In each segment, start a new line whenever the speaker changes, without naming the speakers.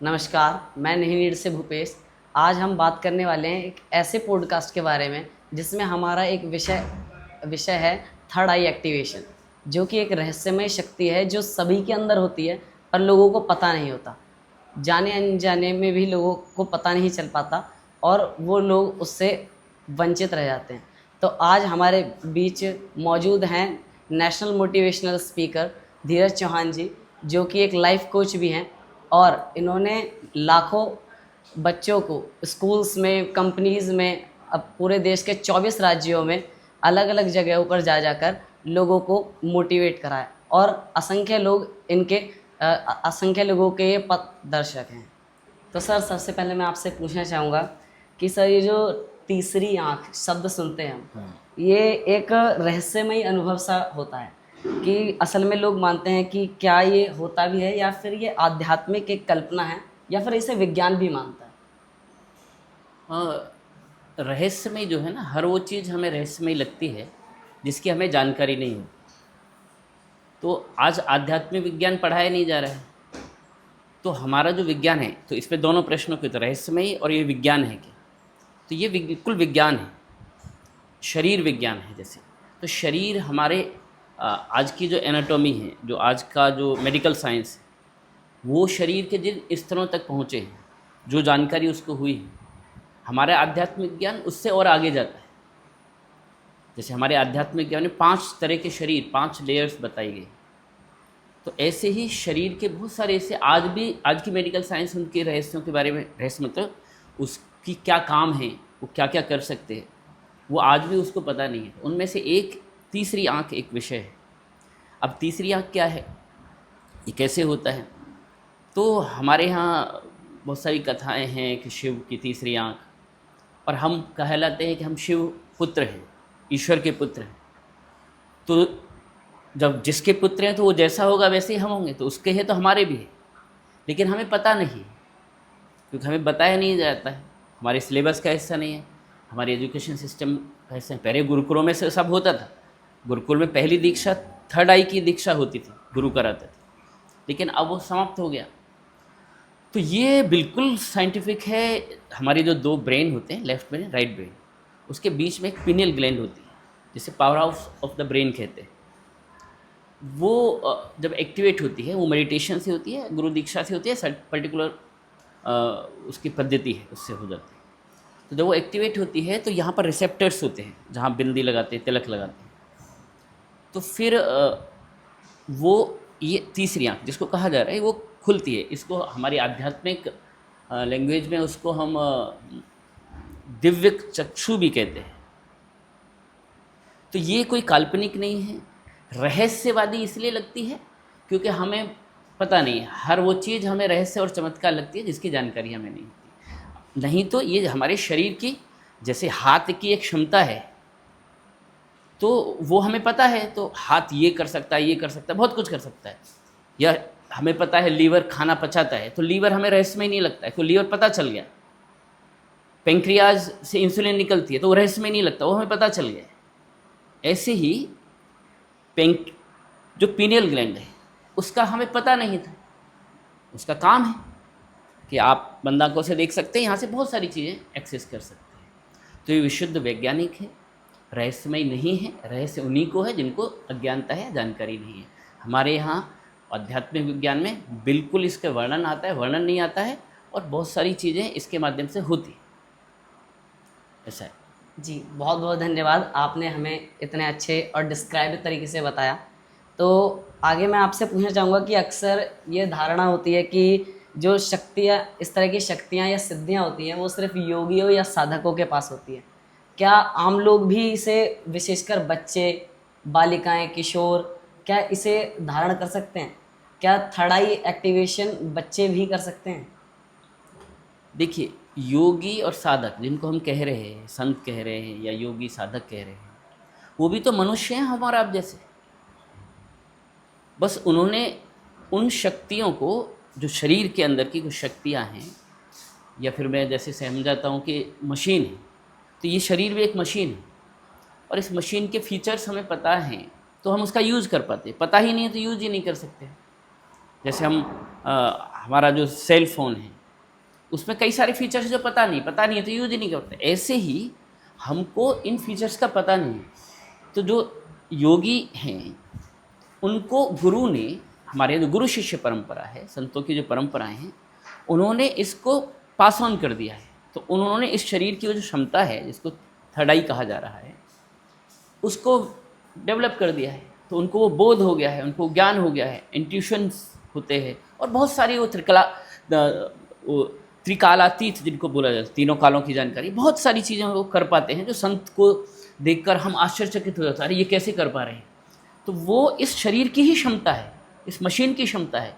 नमस्कार, मैं नीड से भूपेश। आज हम बात करने वाले हैं एक ऐसे पॉडकास्ट के बारे में जिसमें हमारा एक विषय विषय है थर्ड आई एक्टिवेशन, जो कि एक रहस्यमय शक्ति है जो सभी के अंदर होती है पर लोगों को पता नहीं होता। जाने अनजाने में भी लोगों को पता नहीं चल पाता और वो लोग उससे वंचित रह जाते हैं। तो आज हमारे बीच मौजूद हैं नेशनल मोटिवेशनल स्पीकर धीरज चौहान जी, जो कि एक लाइफ कोच भी हैं और इन्होंने लाखों बच्चों को स्कूल्स में, कंपनीज़ में, अब पूरे देश के 24 राज्यों में अलग अलग जगहों पर जा जाकर लोगों को मोटिवेट करा है और असंख्य लोगों के ये पथदर्शक हैं। तो सर, सबसे पहले मैं आपसे पूछना चाहूँगा कि सर, ये जो तीसरी आँख शब्द सुनते हैं हम, ये एक रहस्यमय अनुभव सा होता है कि असल में लोग मानते हैं कि क्या ये होता भी है या फिर ये आध्यात्मिक एक कल्पना है या फिर इसे विज्ञान भी मानता है।
रहस्यमय जो है ना, हर वो चीज़ हमें रहस्यमय लगती है जिसकी हमें जानकारी नहीं हो। तो आज आध्यात्मिक विज्ञान पढ़ाया नहीं जा रहा है, तो हमारा जो विज्ञान है, तो इस पे दोनों प्रश्नों के तो रहस्यमय और ये विज्ञान है क्या? तो ये बिल्कुल विज्ञान है, शरीर विज्ञान है। जैसे तो शरीर हमारे आज की जो एनाटॉमी है, जो आज का जो मेडिकल साइंस है, वो शरीर के जिन स्तरों तक पहुँचे हैं, जो जानकारी उसको हुई है, हमारा आध्यात्मिक ज्ञान उससे और आगे जाता है। जैसे हमारे आध्यात्मिक ज्ञान में 5 तरह के शरीर, 5 लेयर्स बताई गई। तो ऐसे ही शरीर के बहुत सारे ऐसे आज की मेडिकल साइंस उनके रहस्यों के बारे में, रहस्य मतलब उसकी क्या काम है, वो क्या क्या कर सकते हैं, वो आज भी उसको पता नहीं है। उनमें से एक तीसरी आँख एक विषय है। अब तीसरी आँख क्या है, ये कैसे होता है? तो हमारे यहाँ बहुत सारी कथाएं हैं कि शिव की तीसरी आँख, और हम कहलाते हैं कि हम शिव पुत्र हैं, ईश्वर के पुत्र हैं। तो जब जिसके पुत्र हैं तो वो जैसा होगा वैसे ही हम होंगे, तो उसके हैं तो हमारे भी हैं। लेकिन हमें पता नहीं, क्योंकि हमें बताया नहीं जाता है, हमारे सिलेबस का हिस्सा नहीं है, हमारे एजुकेशन सिस्टम का हिस्सा है। पहले गुरुकुलों में से सब होता था, गुरुकुल में पहली दीक्षा थर्ड आई की दीक्षा होती थी, गुरु कराते थे, लेकिन अब वो समाप्त हो गया। तो ये बिल्कुल साइंटिफिक है। हमारे जो 2 ब्रेन होते हैं, लेफ्ट ब्रेन राइट ब्रेन, उसके बीच में एक पिनियल ग्लैंड होती है, जिसे power house of the brain कहते हैं। वो जब एक्टिवेट होती है, वो मेडिटेशन से होती है, गुरु दीक्षा से होती है, पर्टिकुलर उसकी पद्धति है, उससे हो जाती है। तो जब वो एक्टिवेट होती है तो यहाँ पर रिसेप्टर्स होते हैं, जहाँ बिंदी लगाते हैं, तिलक लगाते हैं। तो फिर वो ये तीसरी आँख जिसको कहा जा रहा है वो खुलती है। इसको हमारी आध्यात्मिक लैंग्वेज में उसको हम दिव्य चक्षु भी कहते हैं। तो ये कोई काल्पनिक नहीं है, रहस्यवादी इसलिए लगती है क्योंकि हमें पता नहीं है। हर वो चीज़ हमें रहस्य और चमत्कार लगती है जिसकी जानकारी हमें नहीं होती। नहीं तो ये हमारे शरीर की, जैसे हाथ की एक क्षमता है, तो वो हमें पता है, तो हाथ ये कर सकता है, ये कर सकता है, बहुत कुछ कर सकता है। या हमें पता है लीवर खाना पचाता है, तो लीवर हमें रहस्यमय नहीं लगता है, तो लीवर पता चल गया। पेंक्रियाज से इंसुलिन निकलती है तो वो रहस्यमय नहीं लगता, वो हमें पता चल गया। ऐसे ही जो पीनियल ग्लैंड है, उसका हमें पता नहीं था। उसका काम है कि आप बंद आंखों से देख सकते हैं, यहाँ से बहुत सारी चीज़ें एक्सेस कर सकते हैं। तो ये विशुद्ध वैज्ञानिक है, रहस्यमय नहीं है। रहस्य उन्हीं को है जिनको अज्ञानता है, जानकारी नहीं है। हमारे यहाँ आध्यात्मिक विज्ञान में बिल्कुल इसका वर्णन आता है, वर्णन नहीं आता है, और बहुत सारी चीज़ें इसके माध्यम से होती है। ऐसा है
जी, बहुत बहुत धन्यवाद, आपने हमें इतने अच्छे और डिस्क्राइब तरीके से बताया। तो आगे मैं आपसे पूछना चाहूँगा कि अक्सर ये धारणा होती है कि जो शक्तियाँ, इस तरह की शक्तियाँ या सिद्धियाँ होती हैं, वो सिर्फ योगियों या साधकों के पास होती है। क्या आम लोग भी इसे, विशेषकर बच्चे, बालिकाएं, किशोर, क्या इसे धारण कर सकते हैं? क्या थर्ड आई एक्टिवेशन बच्चे भी कर सकते हैं?
देखिए, योगी और साधक जिनको हम कह रहे हैं, संत कह रहे हैं या योगी साधक कह रहे हैं, वो भी तो मनुष्य हैं हमारा आप जैसे। बस उन्होंने उन शक्तियों को, जो शरीर के अंदर की कुछ शक्तियाँ हैं, या फिर मैं जैसे समझाता हूँ कि मशीन है, तो ये शरीर भी एक मशीन है, और इस मशीन के फीचर्स हमें पता हैं तो हम उसका यूज़ कर पाते। पता ही नहीं है तो यूज़ ही नहीं कर सकते। जैसे हम हमारा जो सेल फोन है उसमें कई सारे फीचर्स हैं जो पता नहीं है तो यूज ही नहीं करते। ऐसे ही हमको इन फीचर्स का पता नहीं। तो जो योगी हैं उनको गुरु ने, हमारे जो गुरु शिष्य परंपरा है, संतों की जो परंपराएं हैं, उन्होंने इसको पास ऑन कर दिया है। तो उन्होंने इस शरीर की जो क्षमता है, जिसको थर्ड आई कहा जा रहा है, उसको डेवलप कर दिया है। तो उनको वो बोध हो गया है, उनको ज्ञान हो गया है, इंट्यूशंस होते हैं, और बहुत सारी वो त्रिकालातीत जिनको बोला जाता है, तीनों कालों की जानकारी, बहुत सारी चीज़ें वो कर पाते हैं जो संत को देखकर हम आश्चर्यचकित हो जाते हैं, अरे ये कैसे कर पा रहे हैं। तो वो इस शरीर की ही क्षमता है, इस मशीन की क्षमता है,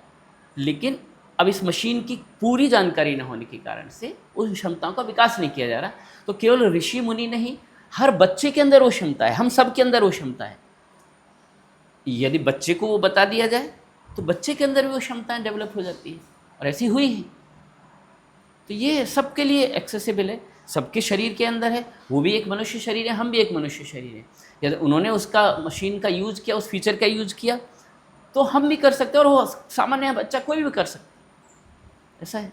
लेकिन अब इस मशीन की पूरी जानकारी न होने के कारण से उन क्षमताओं का विकास नहीं किया जा रहा। तो केवल ऋषि मुनि नहीं, हर बच्चे के अंदर वो क्षमता है, हम सब के अंदर वो क्षमता है। यदि बच्चे को वो बता दिया जाए तो बच्चे के अंदर भी वो क्षमताएं डेवलप हो जाती है, और ऐसी हुई है। तो ये सबके लिए एक्सेसिबल है, सबके शरीर के अंदर है। वो भी एक मनुष्य शरीर है, हम भी एक मनुष्य शरीर है। यदि उन्होंने उसका मशीन का यूज़ किया, उस फीचर का यूज़ किया, तो हम भी कर सकते हैं, और वो सामान्य बच्चा कोई भी कर सकता है। ऐसा है।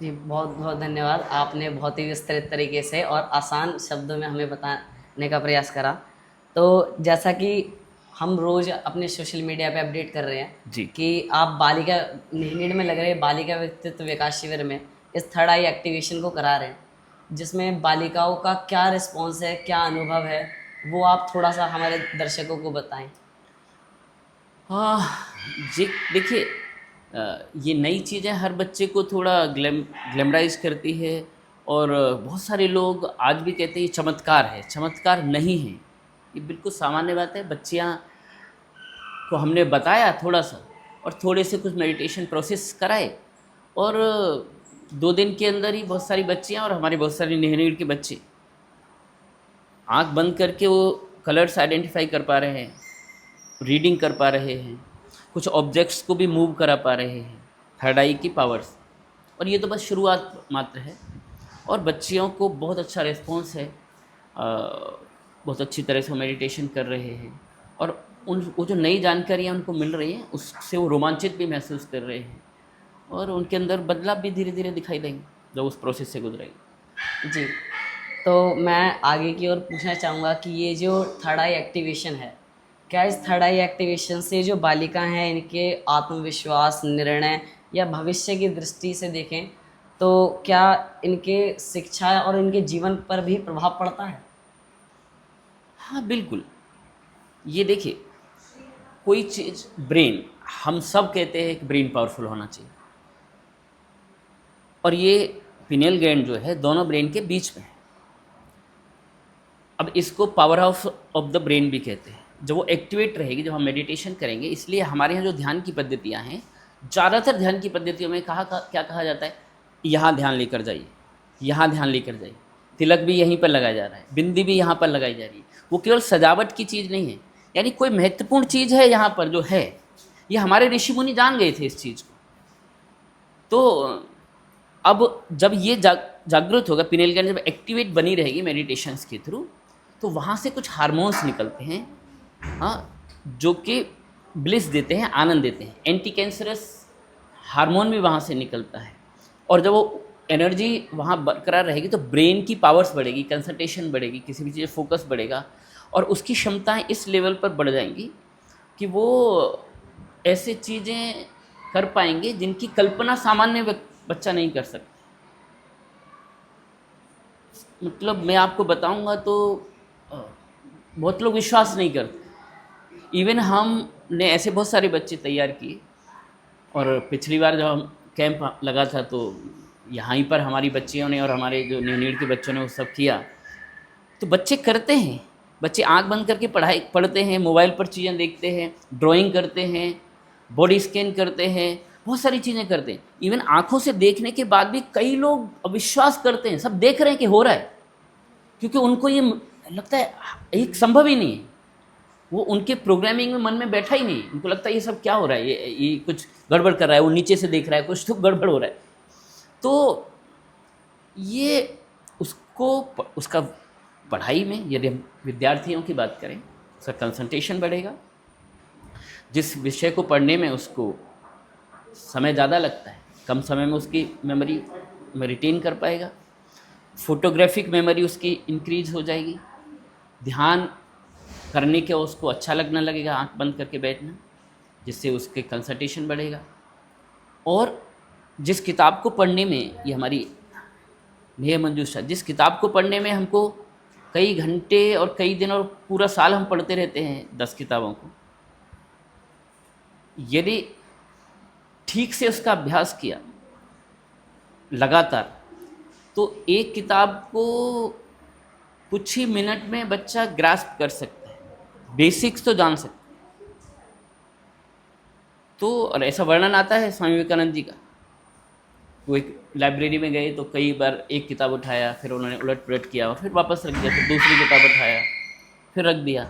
जी, बहुत बहुत धन्यवाद। आपने बहुत ही विस्तृत तरीके से और आसान शब्दों में हमें बताने का प्रयास करा। तो जैसा कि हम रोज़ अपने सोशल मीडिया पे अपडेट कर रहे हैं
जी।
कि आप बालिका नीड में लग रहे बालिका व्यक्तित्व विकास शिविर में इस थर्ड आई एक्टिवेशन को करा रहे हैं, जिसमें बालिकाओं का क्या रिस्पॉन्स है, क्या अनुभव है, वो आप थोड़ा सा हमारे दर्शकों को बताएं।
हाँ जी, देखिए, ये नई चीज़ें हर बच्चे को थोड़ा ग्लैमराइज करती है, और बहुत सारे लोग आज भी कहते हैं ये चमत्कार है। चमत्कार नहीं है, ये बिल्कुल सामान्य बात है। बच्चियाँ को हमने बताया थोड़ा सा, और थोड़े से कुछ मेडिटेशन प्रोसेस कराए, और 2 दिन के अंदर ही बहुत सारी बच्चियाँ और हमारे बहुत सारे नेहनीड के बच्चे आँख बंद करके वो कलर्स आइडेंटिफाई कर पा रहे हैं, रीडिंग कर पा रहे हैं, कुछ ऑब्जेक्ट्स को भी मूव करा पा रहे हैं, थर्ड आई की पावर्स। और ये तो बस शुरुआत मात्र है, और बच्चियों को बहुत अच्छा रिस्पॉन्स है, बहुत अच्छी तरह से मेडिटेशन कर रहे हैं, और वो जो नई जानकारियाँ उनको मिल रही हैं उससे वो रोमांचित भी महसूस कर रहे हैं, और उनके अंदर बदलाव भी धीरे धीरे दिखाई देंगे जब उस प्रोसेस से गुजरेंगे।
जी, तो मैं आगे की ओर पूछना चाहूँगा कि ये जो थर्ड आई एक्टिवेशन है, क्या इस थर्ड आई एक्टिवेशन से जो बालिका हैं इनके आत्मविश्वास, निर्णय या भविष्य की दृष्टि से देखें तो क्या इनके शिक्षा और इनके जीवन पर भी प्रभाव पड़ता है?
हाँ बिल्कुल। ये देखिए, कोई चीज़, ब्रेन, हम सब कहते हैं कि ब्रेन पावरफुल होना चाहिए, और ये पिनियल ग्लैंड जो है दोनों ब्रेन के बीच में है। अब इसको पावर ऑफ द ब्रेन भी कहते हैं। जब वो एक्टिवेट रहेगी, जब हम मेडिटेशन करेंगे, इसलिए हमारे यहाँ जो ध्यान की पद्धतियाँ हैं, ज़्यादातर ध्यान की पद्धतियों में क्या कहा जाता है, यहाँ ध्यान लेकर जाइए, यहाँ ध्यान लेकर जाइए, तिलक भी यहीं पर लगाया जा रहा है, बिंदी भी यहाँ पर लगाई जा रही है। वो केवल सजावट की चीज़ नहीं है, यानी कोई महत्वपूर्ण चीज़ है यहाँ पर जो है, ये हमारे ऋषि मुनि जान गए थे इस चीज़ को। तो अब जब ये जागृत होगा, पिनियल ग्लैंड जब एक्टिवेट बनी रहेगी मेडिटेशंस के थ्रू, तो वहाँ से कुछ हार्मोन्स निकलते हैं, हाँ, जो कि ब्लिस देते हैं, आनंद देते हैं। एंटी कैंसरस हार्मोन भी वहाँ से निकलता है, और जब वो एनर्जी वहाँ बरकरार रहेगी तो ब्रेन की पावर्स बढ़ेगी, कंसंट्रेशन बढ़ेगी, किसी भी चीज़ फोकस बढ़ेगा, और उसकी क्षमताएं इस लेवल पर बढ़ जाएंगी कि वो ऐसे चीज़ें कर पाएंगे जिनकी कल्पना सामान्य बच्चा नहीं कर सकता। मतलब मैं आपको बताऊंगा तो बहुत लोग विश्वास नहीं करते। इवन हमने ऐसे बहुत सारे बच्चे तैयार किए, और पिछली बार जब हम कैंप लगा था तो यहाँ ही पर हमारी बच्चियों ने और हमारे जो न्यूनीड के बच्चों ने वो सब किया। तो बच्चे करते हैं, बच्चे आंख बंद करके पढ़ते हैं, मोबाइल पर चीज़ें देखते हैं, ड्राइंग करते हैं, बॉडी स्कैन करते हैं, बहुत सारी चीज़ें करते हैं। इवन आँखों से देखने के बाद भी कई लोग अविश्वास करते हैं, सब देख रहे हैं कि हो रहा है, क्योंकि उनको ये लगता है एक संभव ही नहीं है। वो उनके प्रोग्रामिंग में मन में बैठा ही नहीं, उनको लगता है ये सब क्या हो रहा है, ये कुछ गड़बड़ कर रहा है, वो नीचे से देख रहा है, कुछ तो गड़बड़ हो रहा है। तो ये उसका पढ़ाई में, यदि हम विद्यार्थियों की बात करें, उसका कंसंट्रेशन बढ़ेगा, जिस विषय को पढ़ने में उसको समय ज़्यादा लगता है, कम समय में उसकी मेमोरी में रिटेन कर पाएगा, फोटोग्राफिक मेमोरी उसकी इंक्रीज हो जाएगी, ध्यान करने के उसको अच्छा लगने लगेगा आंख बंद करके बैठना, जिससे उसके कंसंट्रेशन बढ़ेगा। और जिस किताब को पढ़ने में, ये हमारी नेह मंजूषा, जिस किताब को पढ़ने में हमको कई घंटे और कई दिन और पूरा साल हम पढ़ते रहते हैं 10 किताबों को, यदि ठीक से उसका अभ्यास किया लगातार, तो एक किताब को कुछ ही मिनट में बच्चा ग्रास्प कर सकता है, बेसिक्स तो जान सकता है। तो और ऐसा वर्णन आता है स्वामी विवेकानंद जी का, वो एक लाइब्रेरी में गए तो कई बार एक किताब उठाया, फिर उन्होंने उलट पुलट किया, फिर वापस रख दिया, फिर दूसरी किताब उठाया, फिर रख दिया,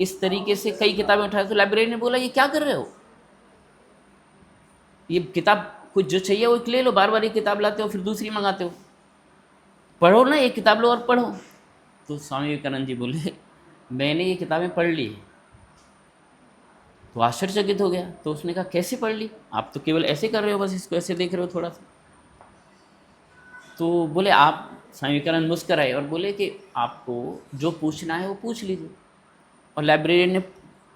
इस तरीके से कई किताबें उठाया। तो लाइब्रेरी ने बोला, ये क्या कर रहे हो, ये किताब कुछ जो चाहिए वो ले लो, बार बार ये किताब लाते हो फिर दूसरी मंगाते हो, पढ़ो ना, एक किताब लो और पढ़ो। तो स्वामी विवेकानंद जी बोले, मैंने ये किताबें पढ़ ली है। तो आश्चर्यचकित हो गया। तो उसने कहा, कैसे पढ़ ली, आप तो केवल ऐसे कर रहे हो, बस इसको ऐसे देख रहे हो थोड़ा सा। तो बोले, आप, स्वामी विवेकानंद मुस्कराए और बोले कि आपको जो पूछना है वो पूछ लीजिए। और लाइब्रेरियन ने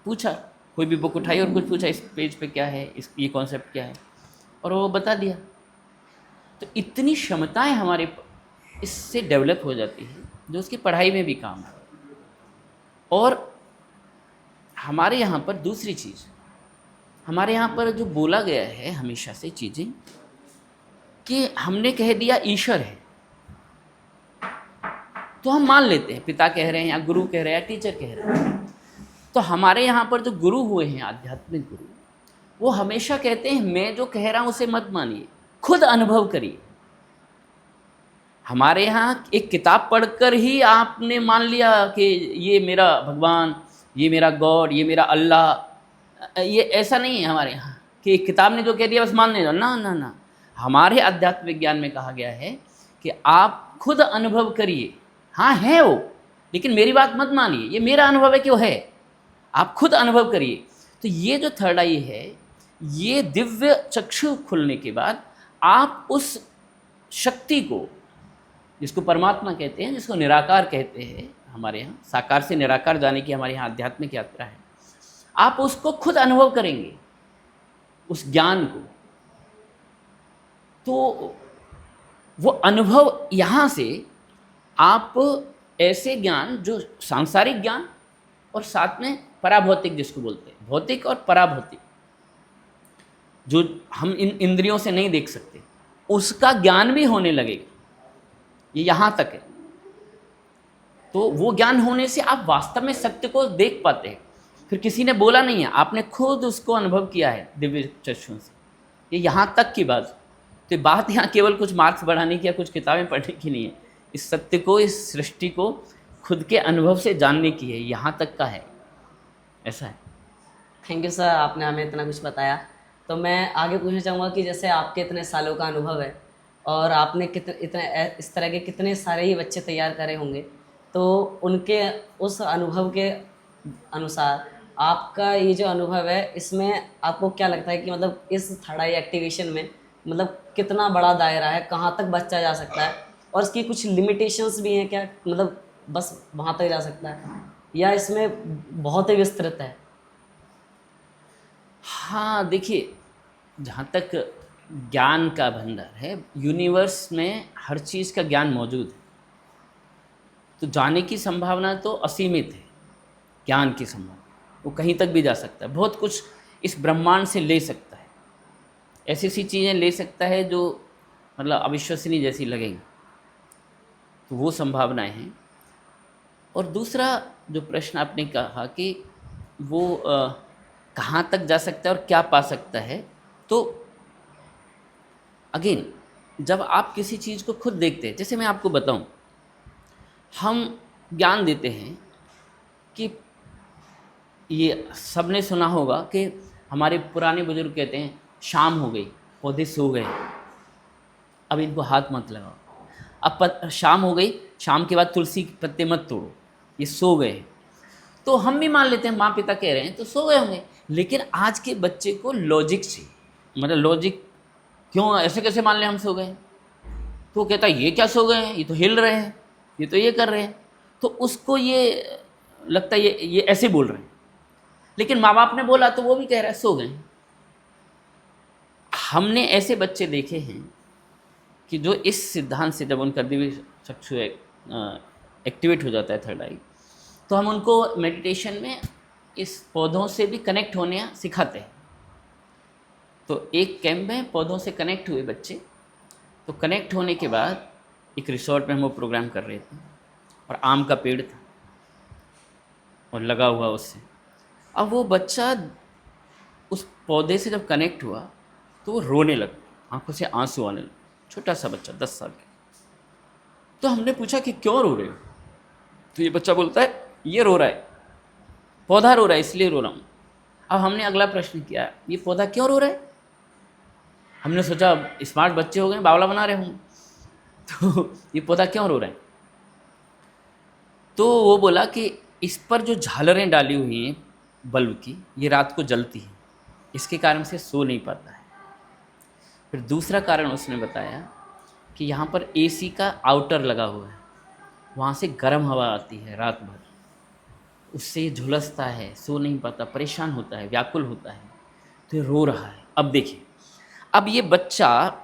पूछा, कोई भी बुक उठाई और कुछ पूछा, इस पेज पे क्या है, इस ये कॉन्सेप्ट क्या है, और वो बता दिया। तो इतनी क्षमताएं हमारे इससे डेवलप हो जाती है, जो उसकी पढ़ाई में भी काम है। और हमारे यहाँ पर दूसरी चीज़, हमारे यहाँ पर जो बोला गया है हमेशा से चीज़ें, कि हमने कह दिया ईश्वर है, तो हम मान लेते हैं, पिता कह रहे हैं या गुरु कह रहे हैं या टीचर कह रहे हैं। तो हमारे यहाँ पर जो गुरु हुए हैं, आध्यात्मिक गुरु, वो हमेशा कहते हैं, मैं जो कह रहा हूँ उसे मत मानिए, खुद अनुभव करिए। हमारे यहाँ एक किताब पढ़कर ही आपने मान लिया कि ये मेरा भगवान, ये मेरा गॉड, ये मेरा अल्लाह, ये ऐसा नहीं है हमारे यहाँ कि एक किताब ने जो कह दिया बस मानने दो, ना ना ना। हमारे अध्यात्म विज्ञान में कहा गया है कि आप खुद अनुभव करिए। हाँ है वो, लेकिन मेरी बात मत मानिए, ये मेरा अनुभव है कि वो है, आप खुद अनुभव करिए। तो ये जो थर्ड आई है, ये दिव्य चक्षु खुलने के बाद आप उस शक्ति को, जिसको परमात्मा कहते हैं, जिसको निराकार कहते हैं, हमारे यहाँ साकार से निराकार जाने की हमारे यहाँ आध्यात्मिक यात्रा है, आप उसको खुद अनुभव करेंगे, उस ज्ञान को। तो वो अनुभव यहाँ से आप ऐसे ज्ञान, जो सांसारिक ज्ञान और साथ में पराभौतिक, जिसको बोलते हैं भौतिक और पराभौतिक, जो हम इन इंद्रियों से नहीं देख सकते, उसका ज्ञान भी होने लगेगा। ये यहाँ तक है। तो वो ज्ञान होने से आप वास्तव में सत्य को देख पाते हैं। फिर किसी ने बोला नहीं है, आपने खुद उसको अनुभव किया है दिव्य चक्षुओं से। ये यहाँ तक की बात। तो बात यहाँ केवल कुछ मार्क्स बढ़ाने की या कुछ किताबें पढ़ने की नहीं है, इस सत्य को, इस सृष्टि को खुद के अनुभव से जानने की है, यहाँ तक का है, ऐसा है।
थैंक यू सर, आपने हमें इतना कुछ बताया। तो मैं आगे पूछना चाहूँगा कि जैसे आपके इतने सालों का अनुभव है और आपने इस तरह के कितने सारे ही बच्चे तैयार करे होंगे, तो उनके उस अनुभव के अनुसार आपका ये जो अनुभव है, इसमें आपको क्या लगता है कि मतलब इस थर्ड आई एक्टिवेशन में मतलब कितना बड़ा दायरा है, कहाँ तक बच्चा जा सकता है, और इसकी कुछ लिमिटेशंस भी हैं क्या, मतलब बस वहाँ तक जा सकता है या इसमें बहुत ही विस्तृत है?
हाँ देखिए, जहाँ तक ज्ञान का भंडार है, यूनिवर्स में हर चीज़ का ज्ञान मौजूद है, तो जाने की संभावना तो असीमित है। ज्ञान की संभावना वो कहीं तक भी जा सकता है, बहुत कुछ इस ब्रह्मांड से ले सकता है, ऐसी सी चीज़ें ले सकता है जो मतलब अविश्वसनीय जैसी लगेंगी, तो वो संभावनाएं हैं। और दूसरा जो प्रश्न आपने कहा कि वो कहाँ तक जा सकता है और क्या पा सकता है, तो अगेन जब आप किसी चीज़ को खुद देखते हैं, जैसे मैं आपको बताऊं, हम ज्ञान देते हैं कि ये सबने सुना होगा कि हमारे पुराने बुजुर्ग कहते हैं, शाम हो गई, पौधे सो गए, अब इनको हाथ मत लगाओ। अब शाम हो गई, शाम के बाद तुलसी के पत्ते मत तोड़ो, ये सो गए। तो हम भी मान लेते हैं, माँ पिता कह रहे हैं तो सो गए होंगे। लेकिन आज के बच्चे को लॉजिक चाहिए, मतलब लॉजिक, क्यों ऐसे कैसे मान लें हम सो गए? तो वो कहता है ये क्या सो गए हैं, ये तो हिल रहे हैं, ये तो ये कर रहे हैं। तो उसको ये लगता है ये ऐसे बोल रहे हैं, लेकिन माँ बाप ने बोला तो वो भी कह रहा है सो गए। हमने ऐसे बच्चे देखे हैं कि जो इस सिद्धांत से जब उनका दिव्य चक्षु एक्टिवेट हो जाता है थर्ड आई, तो हम उनको मेडिटेशन में इस पौधों से भी कनेक्ट होने सिखाते हैं। तो एक कैंप में पौधों से कनेक्ट हुए बच्चे, तो कनेक्ट होने के बाद एक रिसोर्ट में हम वो प्रोग्राम कर रहे थे और आम का पेड़ था और लगा हुआ उससे। अब वो बच्चा उस पौधे से जब कनेक्ट हुआ तो वो रोने लगा, आंखों से आंसू आने लगे, छोटा सा बच्चा 10 साल का। तो हमने पूछा कि क्यों रो रहे हो? तो ये बच्चा बोलता है ये रो रहा है, पौधा रो रहा है इसलिए रो रहा हूँ। अब हमने अगला प्रश्न किया, ये पौधा क्यों रो रहा है? हमने सोचा स्मार्ट बच्चे हो गए, बावला बना रहे होंगे, तो ये पौधा क्यों रो रहा है? तो वो बोला कि इस पर जो झालरें डाली हुई हैं बल्ब की, ये रात को जलती हैं, इसके कारण से सो नहीं पाता है। फिर दूसरा कारण उसने बताया कि यहाँ पर एसी का आउटर लगा हुआ है, वहाँ से गर्म हवा आती है रात भर, उससे ये झुलसता है, सो नहीं पाता, परेशान होता है, व्याकुल होता है, तो ये रो रहा है। अब देखिए, अब ये बच्चा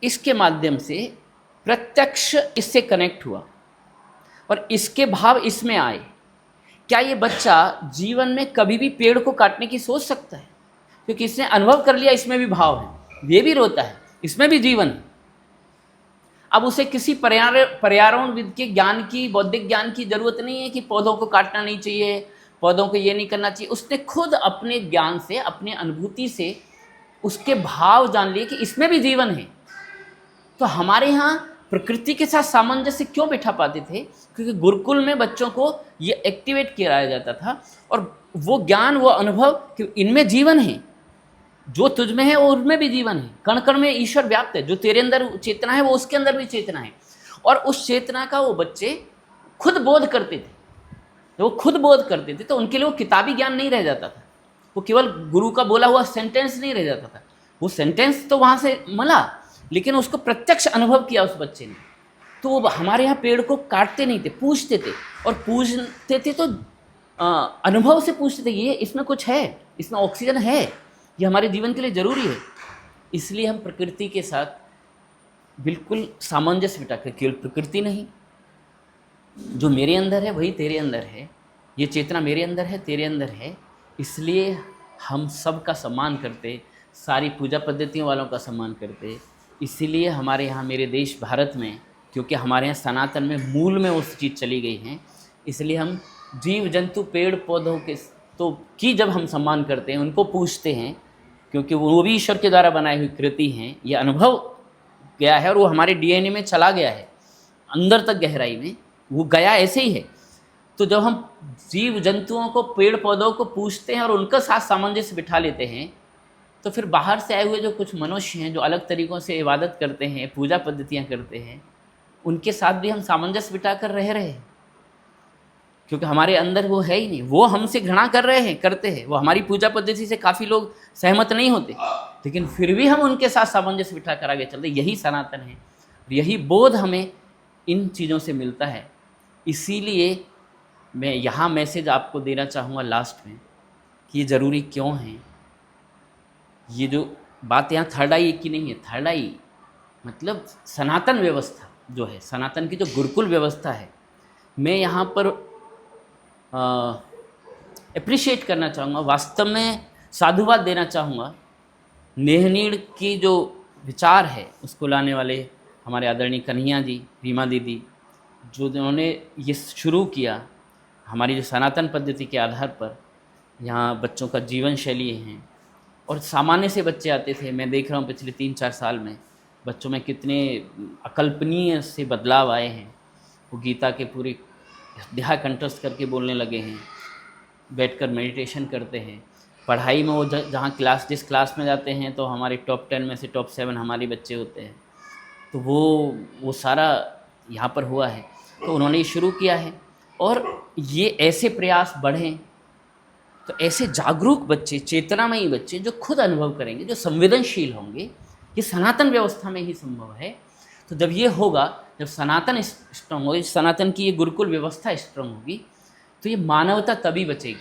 इसके माध्यम से प्रत्यक्ष इससे कनेक्ट हुआ और इसके भाव इसमें आए। क्या ये बच्चा जीवन में कभी भी पेड़ को काटने की सोच सकता है? क्योंकि इसने अनुभव कर लिया इसमें भी भाव है, ये भी रोता है, इसमें भी जीवन है। अब उसे किसी पर्यावरणविद के ज्ञान की, बौद्धिक ज्ञान की जरूरत नहीं है कि पौधों को काटना नहीं चाहिए, पौधों को ये नहीं करना चाहिए। उसने खुद अपने ज्ञान से, अपने अनुभूति से उसके भाव जान लिए कि इसमें भी जीवन है। तो हमारे यहाँ प्रकृति के साथ सामंजस्य क्यों बैठा पाते थे? क्योंकि गुरुकुल में बच्चों को ये एक्टिवेट कराया जाता था और वो ज्ञान, वो अनुभव कि इनमें जीवन है, जो तुझ में है वो उनमें भी जीवन है, कण कण में ईश्वर व्याप्त है, जो तेरे अंदर चेतना है वो उसके अंदर भी चेतना है। और उस चेतना का वो बच्चे खुद बोध करते थे। जब वो खुद बोध करते थे तो उनके लिए वो किताबी ज्ञान नहीं रह जाता था, वो केवल गुरु का बोला हुआ सेंटेंस नहीं रह जाता था। वो सेंटेंस तो वहाँ से मिला, लेकिन उसको प्रत्यक्ष अनुभव किया उस बच्चे ने। तो वो हमारे यहाँ पेड़ को काटते नहीं थे, पूछते थे, और पूछते थे तो अनुभव से पूछते थे, ये इसमें कुछ है, इसमें ऑक्सीजन है, ये हमारे जीवन के लिए ज़रूरी है। इसलिए हम प्रकृति के साथ बिल्कुल सामंजस्य बिठा कर, केवल प्रकृति नहीं, जो मेरे अंदर है वही तेरे अंदर है, ये चेतना मेरे अंदर है, तेरे अंदर है। इसलिए हम सब का सम्मान करते, सारी पूजा पद्धतियों वालों का सम्मान करते। इसीलिए हमारे यहाँ, मेरे देश भारत में, क्योंकि हमारे यहाँ सनातन में मूल में वो चीज़ चली गई है, इसलिए हम जीव जंतु पेड़ पौधों के की जब हम सम्मान करते हैं, उनको पूछते हैं, क्योंकि वो भी ईश्वर के द्वारा बनाई हुई कृति हैं, ये अनुभव गया है और वो हमारे डीएनए में चला गया है, अंदर तक गहराई में वो गया, ऐसे ही है। तो जब हम जीव जंतुओं को, पेड़ पौधों को पूछते हैं और उनका साथ सामंजस्य बिठा लेते हैं, तो फिर बाहर से आए हुए जो कुछ मनुष्य हैं, जो अलग तरीक़ों से इबादत करते हैं, पूजा पद्धतियाँ करते हैं, उनके साथ भी हम सामंजस्य बिठा कर रह रहे हैं, क्योंकि हमारे अंदर वो है ही नहीं। वो हमसे घृणा कर रहे हैं, करते हैं, वो हमारी पूजा पद्धति से काफ़ी लोग सहमत नहीं होते, लेकिन फिर भी हम उनके साथ सामंजस्य बिठा कर आगे चलते। यही सनातन है, यही बोध हमें इन चीज़ों से मिलता है। इसीलिए मैं यहाँ मैसेज आपको देना चाहूँगा लास्ट में कि ये ज़रूरी क्यों है। ये जो बात यहाँ थर्ड आई की नहीं है, थर्ड आई मतलब सनातन व्यवस्था जो है, सनातन की जो गुरुकुल व्यवस्था है, मैं यहाँ पर अप्रिशिएट करना चाहूँगा, वास्तव में साधुवाद देना चाहूँगा नेहनीड़ की जो विचार है उसको लाने वाले हमारे आदरणीय कन्हैया जी, रीमा दीदी, जो उन्होंने ये शुरू किया हमारी जो सनातन पद्धति के आधार पर। यहाँ बच्चों का जीवन शैली हैं और सामान्य से बच्चे आते थे। मैं देख रहा हूँ पिछले 3-4 साल में बच्चों में कितने अकल्पनीय से बदलाव आए हैं। वो गीता के पूरे अध्याय कंठस्थ करके बोलने लगे हैं, बैठकर मेडिटेशन करते हैं। पढ़ाई में वो जहाँ जिस क्लास में जाते हैं तो हमारे टॉप 10 में से टॉप 7 हमारे बच्चे होते हैं। तो वो सारा यहाँ पर हुआ है। तो उन्होंने ये शुरू किया है और ये ऐसे प्रयास बढ़ें तो ऐसे जागरूक बच्चे, चेतनामयी बच्चे जो खुद अनुभव करेंगे, जो संवेदनशील होंगे, ये सनातन व्यवस्था में ही संभव है। तो जब ये होगा, जब सनातन स्ट्रांग होगी, सनातन की ये गुरुकुल व्यवस्था स्ट्रांग होगी, तो ये मानवता तभी बचेगी।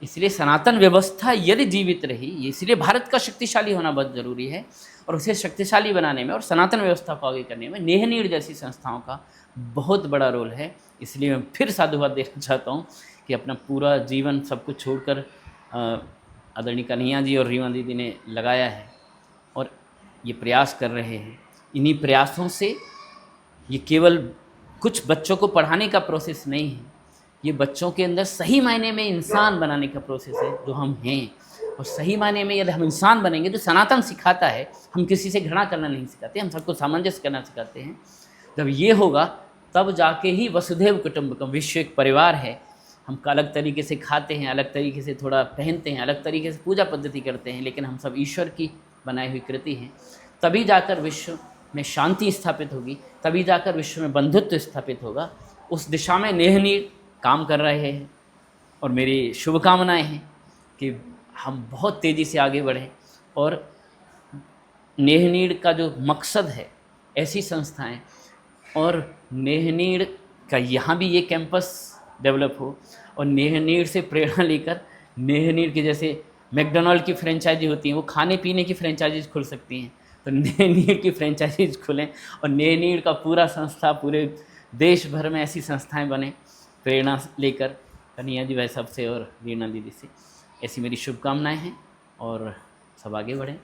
इसलिए सनातन व्यवस्था यदि जीवित रही, इसलिए भारत का शक्तिशाली होना बहुत ज़रूरी है, और उसे शक्तिशाली बनाने में और सनातन व्यवस्था को आगे करने में नेहनीड जैसी संस्थाओं का बहुत बड़ा रोल है। इसलिए मैं फिर साधुवाद देना चाहता हूँ कि अपना पूरा जीवन सब कुछ छोड़कर आदरणीय कन्हैया जी और रीमा दीदी ने लगाया है और ये प्रयास कर रहे हैं। इन्हीं प्रयासों से ये केवल कुछ बच्चों को पढ़ाने का प्रोसेस नहीं है, ये बच्चों के अंदर सही मायने में इंसान बनाने का प्रोसेस है जो हम हैं। और सही मायने में यदि हम इंसान बनेंगे, तो सनातन सिखाता है, हम किसी से घृणा करना नहीं सिखाते, हम सबको सामंजस्य करना सिखाते हैं। जब ये होगा तब जाके ही वसुधैव कुटुंबकम, विश्व एक परिवार है। हम अलग तरीके से खाते हैं, अलग तरीके से थोड़ा पहनते हैं, अलग तरीके से पूजा पद्धति करते हैं, लेकिन हम सब ईश्वर की बनाई हुई कृति हैं। तभी जाकर विश्व में शांति स्थापित होगी, तभी जाकर विश्व में बंधुत्व स्थापित होगा। उस दिशा में नेहनीड काम कर रहे हैं और मेरी शुभकामनाएं हैं कि हम बहुत तेज़ी से आगे बढ़ें। और नेहनीड का जो मकसद है, ऐसी संस्थाएं, और नेहनीड का यहाँ भी ये कैंपस डेवलप हो, और नेहनीड से प्रेरणा लेकर नेहनीड के जैसे मैकडोनल्ड की फ्रेंचाइजी होती हैं, वो खाने पीने की फ्रेंचाइजीज खुल सकती हैं, तो नेहनीड की फ्रेंचाइजीज खुलें और नेहनीड का पूरा संस्था पूरे देश भर में ऐसी संस्थाएं बने, प्रेरणा लेकर कन्हैया जी भाई साहब से और रीना दीदी से। ऐसी मेरी शुभकामनाएं हैं और सब आगे बढ़ें।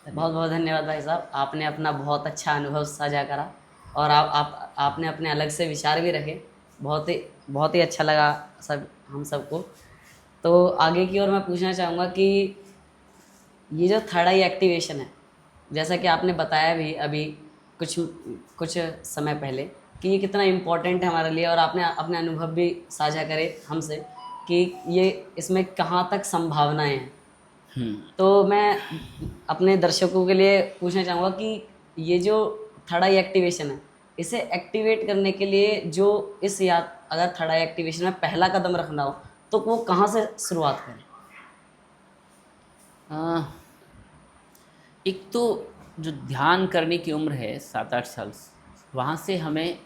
बहुत बहुत धन्यवाद भाई साहब, आपने अपना बहुत अच्छा अनुभव साझा करा और आपने अपने अलग से विचार भी रखे। बहुत ही अच्छा लगा हम सबको। तो आगे की ओर मैं पूछना चाहूँगा कि ये जो थर्ड आई एक्टिवेशन है, जैसा कि आपने बताया भी अभी कुछ समय पहले कि ये कितना इम्पोर्टेंट है हमारे लिए, और आपने अपने अनुभव भी साझा करे हमसे कि ये इसमें कहाँ तक संभावनाएं हैं। तो मैं अपने दर्शकों के लिए पूछना चाहूँगा कि ये जो थर्ड आई एक्टिवेशन है, इसे एक्टिवेट करने के लिए जो अगर थर्ड आई एक्टिवेशन में पहला कदम रखना हो तो वो कहाँ से शुरुआत करें?
एक तो जो ध्यान करने की उम्र है 7-8 साल, वहाँ से हमें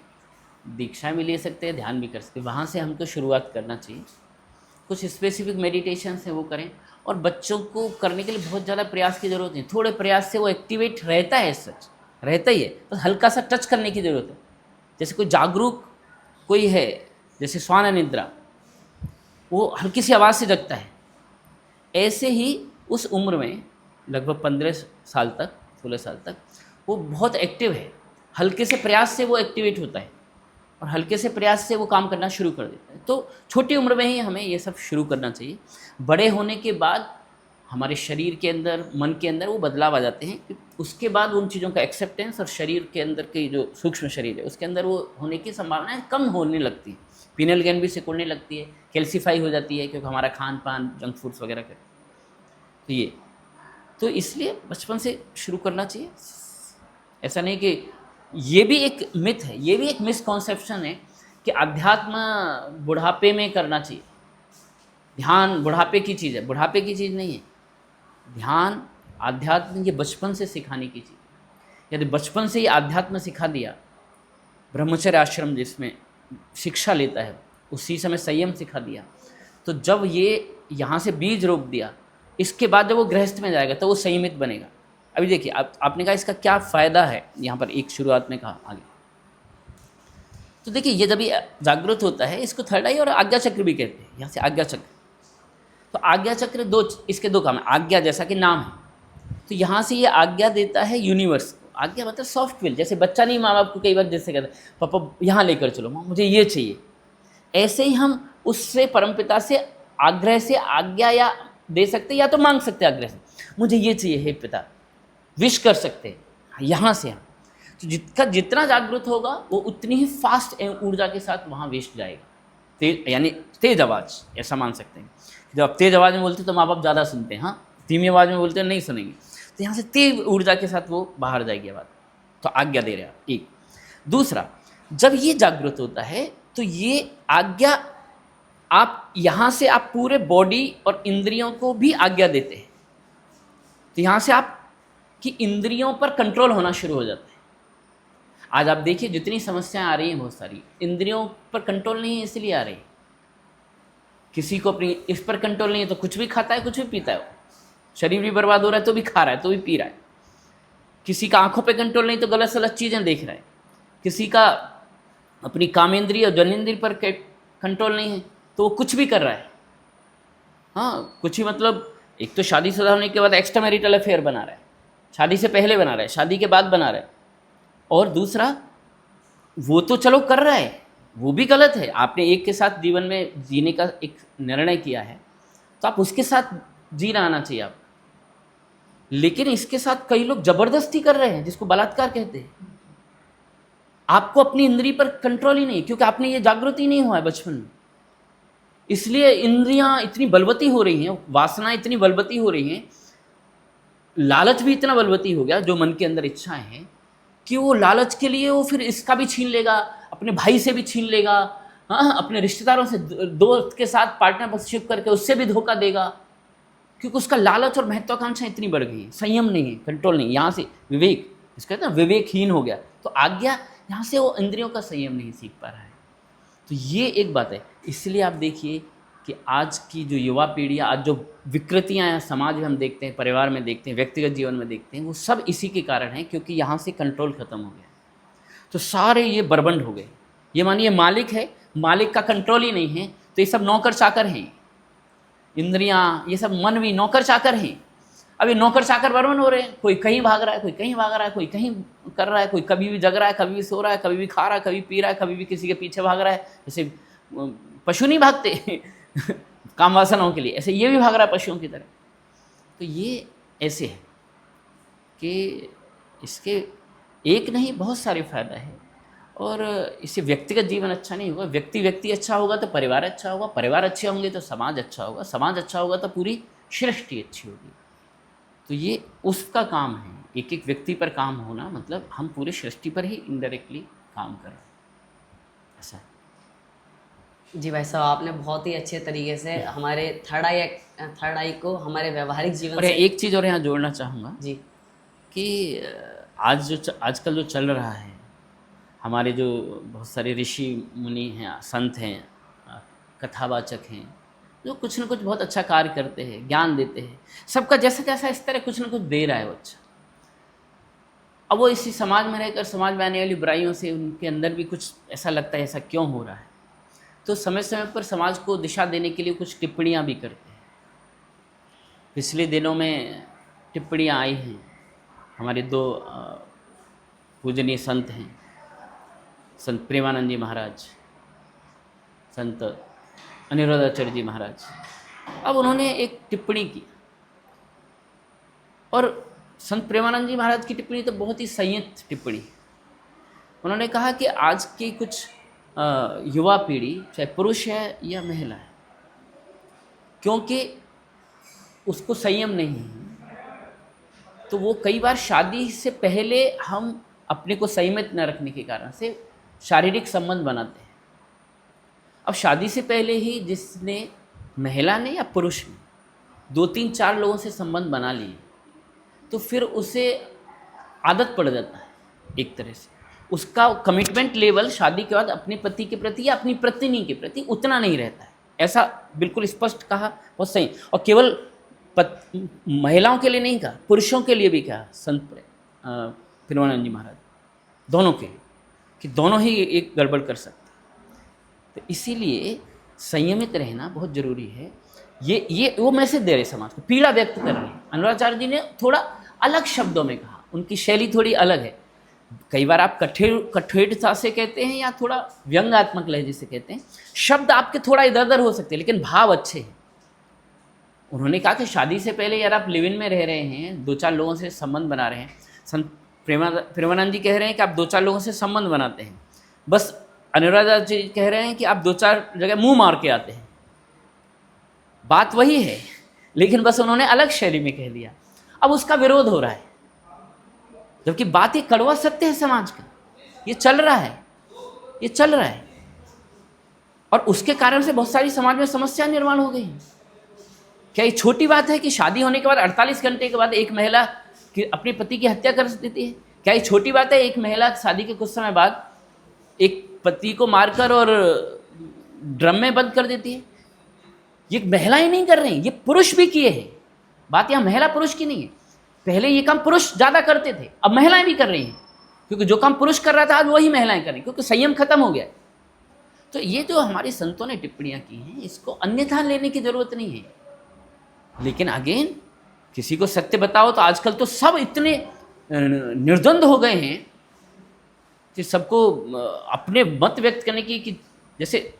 दीक्षा भी ले सकते हैं, ध्यान भी कर सकते हैं, वहाँ से हमको शुरुआत करना चाहिए। कुछ स्पेसिफिक मेडिटेशन है वो करें, और बच्चों को करने के लिए बहुत ज़्यादा प्रयास की ज़रूरत नहीं, थोड़े प्रयास से वो एक्टिवेट रहता है, सच रहता ही है, बस हल्का सा टच करने की ज़रूरत है। जैसे कोई जागरूक कोई है, जैसे स्वान निद्रा, वो हल्की सी आवाज़ से जगता है, ऐसे ही उस उम्र में लगभग 15 साल तक 16 साल तक वो बहुत एक्टिव है, हल्के से प्रयास से वो एक्टिवेट होता है और हल्के से प्रयास से वो काम करना शुरू कर देता है। तो छोटी उम्र में ही हमें ये सब शुरू करना चाहिए। बड़े होने के बाद हमारे शरीर के अंदर, मन के अंदर वो बदलाव आ जाते हैं, उसके बाद उन चीज़ों का एक्सेप्टेंस और शरीर के अंदर की जो सूक्ष्म शरीर है उसके अंदर वो होने की संभावनाएं कम होने लगती है। पीनल ग्लैंड भी सिकुड़ने लगती है, कैल्सीफाई हो जाती है, क्योंकि हमारा खान पान जंक फूड्स वगैरह का। तो इसलिए बचपन से शुरू करना चाहिए। ऐसा नहीं कि ये भी एक मिथ है, ये भी एक मिसकॉन्सेप्शन है कि अध्यात्म बुढ़ापे में करना चाहिए। ध्यान बुढ़ापे की चीज़ है, बुढ़ापे की चीज़ नहीं है। ध्यान आध्यात्म ये बचपन से सिखाने की चीज़। यदि बचपन से ही आध्यात्म सिखा दिया, ब्रह्मचर्य आश्रम जिसमें शिक्षा लेता है उसी समय संयम सिखा दिया, तो जब ये यहाँ से बीज रोप दिया, इसके बाद जब वो गृहस्थ में जाएगा तो वो संयमित बनेगा। अभी देखिए, आपने कहा इसका क्या फ़ायदा है, यहाँ पर एक शुरुआत में कहा आगे। तो देखिए, ये जब ये जागृत होता है, इसको थर्ड आई और आज्ञा चक्र भी कहते हैं। यहाँ से आज्ञा चक्र, तो आज्ञा चक्र इसके दो काम है। आज्ञा जैसा कि नाम है, तो यहाँ से ये आज्ञा देता है यूनिवर्स को। आज्ञा मतलब सॉफ्ट विल, जैसे बच्चा नहीं माँ बाप को कई बार जैसे कहता है पापा यहाँ लेकर चलो, माँ मुझे ये चाहिए, ऐसे ही हम उससे परमपिता से आग्रह से आज्ञा या दे सकते या तो मांग सकते आग्रह से, मुझे ये चाहिए हे पिता, विश कर सकते हैं यहाँ से हम। तो जितना जागृत होगा वो उतनी ही फास्ट ऊर्जा के साथ वहाँ विश जाएगा। यानी तेज आवाज़, ऐसा मान सकते हैं। जब आप तेज आवाज़ में बोलते हैं तो माँ बाप ज़्यादा सुनते हैं, हाँ धीमी आवाज़ में बोलते हैं नहीं सुनेंगे। तो यहाँ से तेज ऊर्जा के साथ वो बाहर जाएगी आवाज़, तो आज्ञा दे रहे हैं। एक दूसरा, जब ये जागृत होता है तो ये आज्ञा आप यहाँ से आप पूरे बॉडी और इंद्रियों को भी आज्ञा देते हैं, तो यहाँ से आप कि इंद्रियों पर कंट्रोल होना शुरू हो जाता है। आज आप देखिए जितनी समस्याएं आ रही हैं, बहुत सारी इंद्रियों पर कंट्रोल नहीं है, इसलिए आ रही है। किसी को अपनी इस पर कंट्रोल नहीं है तो कुछ भी खाता है, कुछ भी पीता है, शरीर भी बर्बाद हो रहा है तो भी खा रहा है, तो भी पी रहा है। किसी का आंखों पे कंट्रोल नहीं तो गलत सलत चीज़ें देख रहा है। किसी का अपनी कामेंद्रिय और जनेंद्रिय पर कंट्रोल नहीं है तो वो कुछ भी कर रहा है। हाँ, कुछ ही मतलब एक तो शादीशुदा होने के बाद एक्स्ट्रा मैरिटल अफेयर बना रहा है, शादी से पहले बना रहा है, शादी के बाद बना रहा है, और दूसरा वो तो चलो कर रहा है, वो भी गलत है। आपने एक के साथ जीवन में जीने का एक निर्णय किया है तो आप उसके साथ जीना आना चाहिए आप। लेकिन इसके साथ कई लोग जबरदस्ती कर रहे हैं, जिसको बलात्कार कहते हैं। आपको अपनी इंद्रिय पर कंट्रोल ही नहीं, क्योंकि आपने ये जागृति नहीं हुआ है बचपन में, इसलिए इंद्रियां इतनी बलवती हो रही हैं, वासना इतनी बलवती हो रही हैं, लालच भी इतना बलवती हो गया जो मन के अंदर इच्छाएं हैं कि वो लालच के लिए वो फिर इसका भी छीन लेगा, अपने भाई से भी छीन लेगा, हाँ, अपने रिश्तेदारों से, दोस्त के साथ पार्टनरशिप करके उससे भी धोखा देगा, क्योंकि उसका लालच और महत्वाकांक्षा इतनी बढ़ गई है। संयम नहीं है, कंट्रोल नहीं, यहाँ से विवेक, इसका कहते हैं विवेकहीन हो गया, तो आज्ञा यहाँ से वो इंद्रियों का संयम नहीं सीख पा रहा है। तो ये एक बात है। इसलिए आप देखिए कि आज की जो युवा पीढ़ी, आज जो विकृतियाँ हैं समाज में हम देखते हैं, परिवार में देखते हैं, व्यक्तिगत जीवन में देखते हैं, वो सब इसी के कारण है, क्योंकि यहाँ से कंट्रोल खत्म हो गया। तो सारे ये बर्बंड हो गए। ये मानिए मालिक है, मालिक का कंट्रोल ही नहीं है, तो ये सब नौकर चाकर हैं। इंद्रियाँ, ये सब मन भी नौकर चाकर हैं। अब ये नौकर चाकर बर्बंड हो रहे हैं, कोई कहीं भाग रहा है, कोई कहीं भाग रहा है, कोई कहीं कर रहा है, कोई कभी भी जग रहा है, कभी भी सो रहा है, कभी भी खा रहा है, कभी पी रहा है, कभी भी किसी के पीछे भाग रहा है। जैसे पशु नहीं भागते काम वासनाओं के लिए, ऐसे ये भी भाग रहा है पशुओं की तरह। तो ये ऐसे है कि इसके एक नहीं बहुत सारे फायदा है, और इससे व्यक्तिगत जीवन अच्छा नहीं होगा। व्यक्ति अच्छा होगा तो परिवार अच्छा होगा, परिवार अच्छे होंगे तो समाज अच्छा होगा, समाज अच्छा होगा तो पूरी सृष्टि अच्छी होगी। तो ये उसका काम है, एक एक व्यक्ति पर काम होना, मतलब हम पूरी सृष्टि पर ही इनडायरेक्टली काम कर रहे हैं, ऐसा है।
जी भाई साहब, आपने बहुत ही अच्छे तरीके से हमारे थर्ड आई को हमारे व्यवहारिक जीवन
और
से
एक चीज़ और यहाँ जोड़ना चाहूँगा
जी
कि आजकल जो चल रहा है, हमारे जो बहुत सारे ऋषि मुनि हैं, संत हैं, कथावाचक हैं, जो कुछ न कुछ बहुत अच्छा कार्य करते हैं, ज्ञान देते हैं, सबका जैसा कैसा इस तरह कुछ न कुछ दे रहा है वो अच्छा। अब वो इसी समाज में रहकर समाज में आने वाली बुराइयों से उनके अंदर भी कुछ ऐसा लगता है ऐसा क्यों हो रहा है, तो समय समय पर समाज को दिशा देने के लिए कुछ टिप्पणियाँ भी करते हैं। पिछले दिनों में टिप्पणियाँ आई हैं, हमारे दो पूजनीय संत हैं, संत प्रेमानंद जी महाराज, संत अनिरुद्धाचार्य जी महाराज। अब उन्होंने एक टिप्पणी की, और संत प्रेमानंद जी महाराज की टिप्पणी तो बहुत ही संयत टिप्पणी। उन्होंने कहा कि आज की कुछ युवा पीढ़ी, चाहे पुरुष है या महिला है, क्योंकि उसको संयम नहीं है, तो वो कई बार शादी से पहले हम अपने को संयमित न रखने के कारण से शारीरिक संबंध बनाते हैं। अब शादी से पहले ही जिसने, महिला ने या पुरुष ने, 2-3-4 लोगों से संबंध बना लिए, तो फिर उसे आदत पड़ जाता है एक तरह से। उसका कमिटमेंट लेवल शादी के बाद अपने पति के प्रति या अपनी पत्नी के प्रति उतना नहीं रहता है। ऐसा बिल्कुल स्पष्ट कहा, बहुत सही। और केवल महिलाओं के लिए नहीं कहा, पुरुषों के लिए भी कहा संत प्रेमानंद जी महाराज, दोनों के लिए, कि दोनों ही एक गड़बड़ कर सकते हैं। तो इसीलिए संयमित रहना बहुत जरूरी है। ये वो मैसेज दे रहे समाज को, पीड़ा व्यक्त कर रहे हैं। अनुराचार्य जी ने थोड़ा अलग शब्दों में कहा, उनकी शैली थोड़ी अलग है। कई बार आप कठोरता से कहते हैं या थोड़ा व्यंग्यात्मक लहजे से कहते हैं, शब्द आपके थोड़ा इधर उधर हो सकते हैं, लेकिन भाव अच्छे हैं। उन्होंने कहा कि शादी से पहले यार आप लिव इन में रह रहे हैं, 2-4 लोगों से संबंध बना रहे हैं। संत प्रेमानंद जी कह रहे हैं कि आप 2-4 लोगों से संबंध बनाते हैं, बस अनुराधाचार्य जी कह रहे हैं कि आप 2-4 जगह मुंह मार के आते हैं। बात वही है, लेकिन बस उन्होंने अलग शैली में कह दिया। अब उसका विरोध हो रहा है, जबकि बात ये कड़वा सत्य है समाज का। ये चल रहा है, ये चल रहा है। और उसके कारण से बहुत सारी समाज में समस्या निर्माण हो गई हैं। क्या ये छोटी बात है कि शादी होने के बाद 48 घंटे के बाद एक महिला अपने पति की हत्या कर देती है? क्या ये छोटी बात है एक महिला शादी के कुछ समय बाद एक पति को मारकर और ड्रम में बंद कर देती है? ये महिलाएं नहीं कर रही, ये पुरुष भी किए हैं। बात यहाँ महिला पुरुष की नहीं है। पहले ये काम पुरुष ज़्यादा करते थे, अब महिलाएं भी कर रही हैं, क्योंकि जो काम पुरुष कर रहा था आज वही महिलाएं कर रही, क्योंकि संयम खत्म हो गया। तो ये जो हमारे संतों ने टिप्पणियाँ की हैं, इसको अन्यथा लेने की जरूरत नहीं है। लेकिन अगेन किसी को सत्य बताओ तो आजकल तो सब इतने निर्द्वंद हो गए हैं कि सबको अपने मत व्यक्त करने की, कि जैसे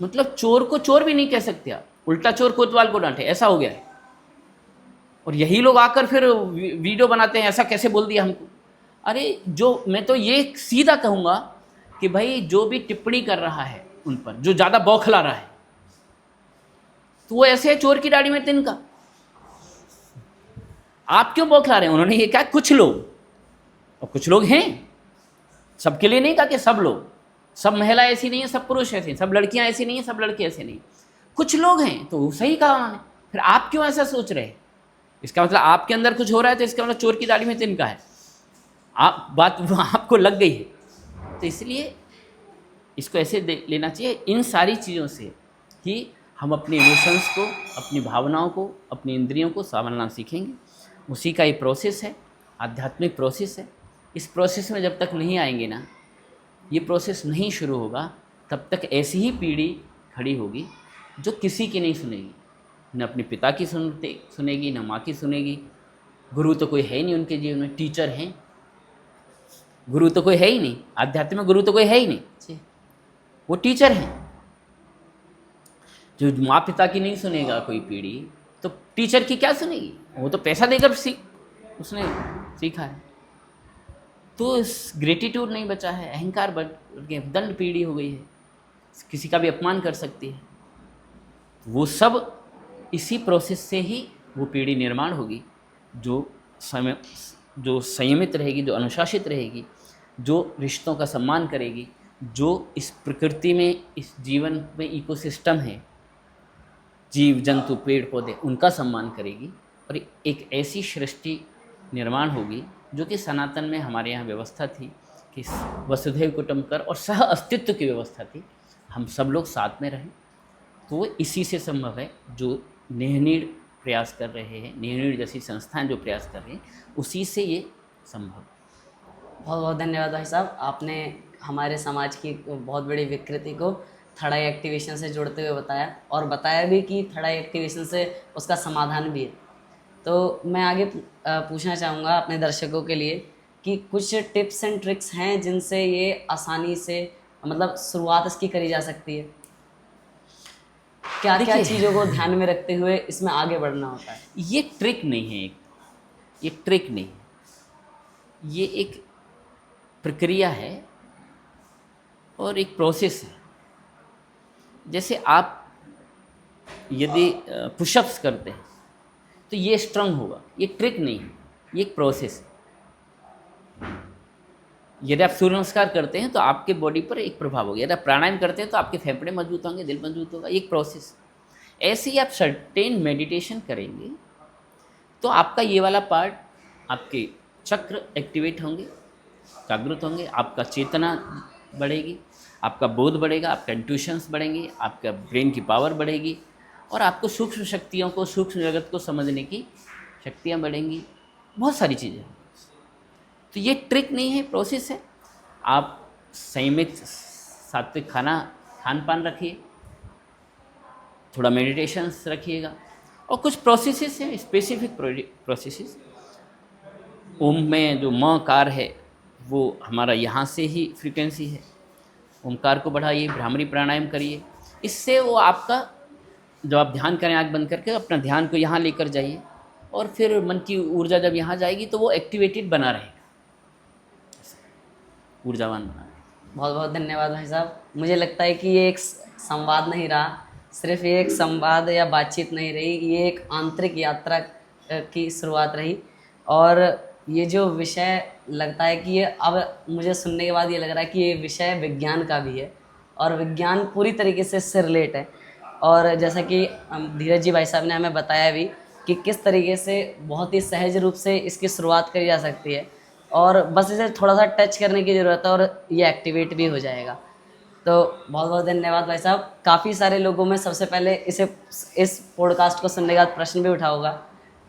मतलब चोर को चोर भी नहीं कह सकते आप, उल्टा चोर कोतवाल को डांटे, ऐसा हो गया है। और यही लोग आकर फिर वीडियो बनाते हैं, ऐसा कैसे बोल दिया हमको। अरे जो मैं तो ये सीधा कहूँगा कि भाई जो भी टिप्पणी कर रहा है उन पर, जो ज़्यादा बौखला रहा है, तो वो ऐसे है चोर की दाढ़ी में तिनका। आप क्यों बौखला रहे हैं? उन्होंने ये कहा कुछ लोग, और कुछ लोग हैं, सबके लिए नहीं कहा कि सब लोग, सब महिला ऐसी नहीं है, सब पुरुष ऐसे, सब लड़कियां ऐसी नहीं है, सब लड़के ऐसे नहीं, कुछ लोग हैं। तो सही कहा उन्होंने। फिर आप क्यों ऐसा सोच रहे हैं? इसका मतलब आपके अंदर कुछ हो रहा है, तो इसका मतलब चोर की दाढ़ी में तिनका है। आप बात आपको लग गई है, तो इसलिए इसको ऐसे लेना चाहिए इन सारी चीज़ों से कि हम अपने इमोशंस को, अपनी भावनाओं को, अपनी इंद्रियों को संभालना सीखेंगे। उसी का ये प्रोसेस है, आध्यात्मिक प्रोसेस है। इस प्रोसेस में जब तक नहीं आएंगे ना, ये प्रोसेस नहीं शुरू होगा, तब तक ऐसी ही पीढ़ी खड़ी होगी जो किसी की नहीं सुनेगी, न अपने पिता की सुनेगी, न माँ की सुनेगी। गुरु तो कोई है ही नहीं उनके जीवन में, टीचर हैं, गुरु तो कोई है ही नहीं, आध्यात्मिक गुरु तो कोई है ही नहीं जी, वो टीचर हैं। जो माँ पिता की नहीं सुनेगा कोई पीढ़ी, तो टीचर की क्या सुनेगी? वो तो पैसा देकर उसने सीखा है। तो ग्रेटिट्यूड नहीं बचा है, अहंकार बढ़ गया, दंड पीढ़ी हो गई है, किसी का भी अपमान कर सकती है। वो सब इसी प्रोसेस से ही वो पीढ़ी निर्माण होगी जो संयमित रहेगी, जो अनुशासित रहेगी, जो रिश्तों का सम्मान करेगी, जो इस प्रकृति में, इस जीवन में इकोसिस्टम है, जीव जंतु पेड़ पौधे, उनका सम्मान करेगी। और एक ऐसी सृष्टि निर्माण होगी जो कि सनातन में हमारे यहाँ व्यवस्था थी कि वसुधैव कुटुंबकम और सह अस्तित्व की व्यवस्था थी, हम सब लोग साथ में रहें। तो वो इसी से संभव है, जो नेहनीड़ प्रयास कर रहे हैं, नेहनीड़ जैसी संस्थाएं जो प्रयास कर रही हैं, उसी से ये संभव।
बहुत बहुत धन्यवाद भाई साहब, आपने हमारे समाज की बहुत बड़ी विकृति को थर्ड आई एक्टिवेशन से जोड़ते हुए बताया, और बताया भी कि थर्ड आई एक्टिवेशन से उसका समाधान भी है। तो मैं आगे पूछना चाहूँगा अपने दर्शकों के लिए कि कुछ टिप्स एंड ट्रिक्स हैं जिनसे ये आसानी से, मतलब शुरुआत इसकी करी जा सकती है? क्या क्या चीज़ों को ध्यान में रखते हुए इसमें आगे बढ़ना होता है?
ये ट्रिक नहीं है, ये ट्रिक नहीं है, ये एक प्रक्रिया है और एक प्रोसेस है। जैसे आप यदि पुशअप्स करते हैं तो ये स्ट्रांग होगा, ये ट्रिक नहीं है, ये एक प्रोसेस है। यदि आप सूर्य नमस्कार करते हैं तो आपके बॉडी पर एक प्रभाव होगा, यदि आप प्राणायाम करते हैं तो आपके फेफड़े मजबूत होंगे, दिल मजबूत होगा, एक प्रोसेस। ऐसे ही आप सर्टेन मेडिटेशन करेंगे तो आपका ये वाला पार्ट, आपके चक्र एक्टिवेट होंगे, जागृत होंगे, आपका चेतना बढ़ेगी, आपका बोध बढ़ेगा, आपका इंट्यूशंस बढ़ेंगे, आपका ब्रेन की पावर बढ़ेगी, और आपको सूक्ष्म शक्तियों को, सूक्ष्म जगत को समझने की शक्तियाँ बढ़ेंगी, बहुत सारी चीज़ें। तो ये ट्रिक नहीं है, प्रोसेस है। आप संयमित सात्विक खान पान रखिए, थोड़ा मेडिटेशंस रखिएगा, और कुछ प्रोसेसेस हैं, स्पेसिफिक प्रोसेसेस। ओम में जो मकार है वो हमारा यहाँ से ही फ्रीक्वेंसी है, ओमकार को बढ़ाइए, भ्रामरी प्राणायाम करिए। इससे वो आपका, जब आप ध्यान करें आँख बंद करके, अपना ध्यान को यहाँ लेकर जाइए, और फिर मन की ऊर्जा जब यहाँ जाएगी तो वो एक्टिवेटेड बना रहेगा, ऊर्जावान बना रहेगा।
बहुत बहुत धन्यवाद भाई साहब। मुझे लगता है कि ये एक संवाद नहीं रहा, सिर्फ ये एक संवाद या बातचीत नहीं रही, ये एक आंतरिक यात्रा की शुरुआत रही। और ये जो विषय लगता है कि ये, अब मुझे सुनने के बाद ये लग रहा है कि ये विषय विज्ञान का भी है, और विज्ञान पूरी तरीके से इससे रिलेट है। और जैसा कि धीरज जी भाई साहब ने हमें बताया भी कि किस तरीके से बहुत ही सहज रूप से इसकी शुरुआत करी जा सकती है, और बस इसे थोड़ा सा टच करने की ज़रूरत है और ये एक्टिवेट भी हो जाएगा। तो बहुत बहुत धन्यवाद भाई साहब। काफ़ी सारे लोगों में सबसे पहले इस पॉडकास्ट को सुनने के बाद प्रश्न भी उठा होगा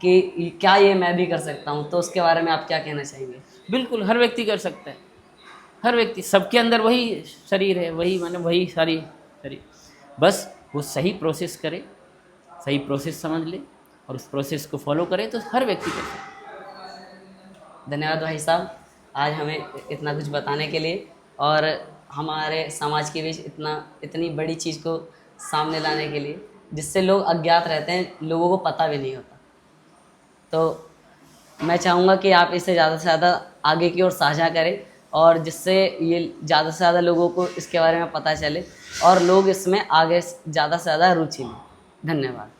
कि क्या ये मैं भी कर सकता हूँ, तो उसके बारे में आप क्या कहना चाहेंगे?
बिल्कुल, हर व्यक्ति कर सकता है, हर व्यक्ति, सबके अंदर वही शरीर है, वही माने वही सारी शरीर, बस वो सही प्रोसेस करे, सही प्रोसेस समझ ले और उस प्रोसेस को फॉलो करे तो हर व्यक्ति कर सकता है।
धन्यवाद भाई साहब, आज हमें इतना कुछ बताने के लिए और हमारे समाज के बीच इतनी बड़ी चीज़ को सामने लाने के लिए, जिससे लोग अज्ञात रहते हैं, लोगों को पता भी नहीं होता। तो मैं चाहूँगा कि आप इसे ज़्यादा से ज़्यादा आगे की ओर साझा करें, और जिससे ये ज़्यादा से ज़्यादा लोगों को इसके बारे में पता चले और लोग इसमें आगे ज़्यादा से ज़्यादा रुचि लें। धन्यवाद।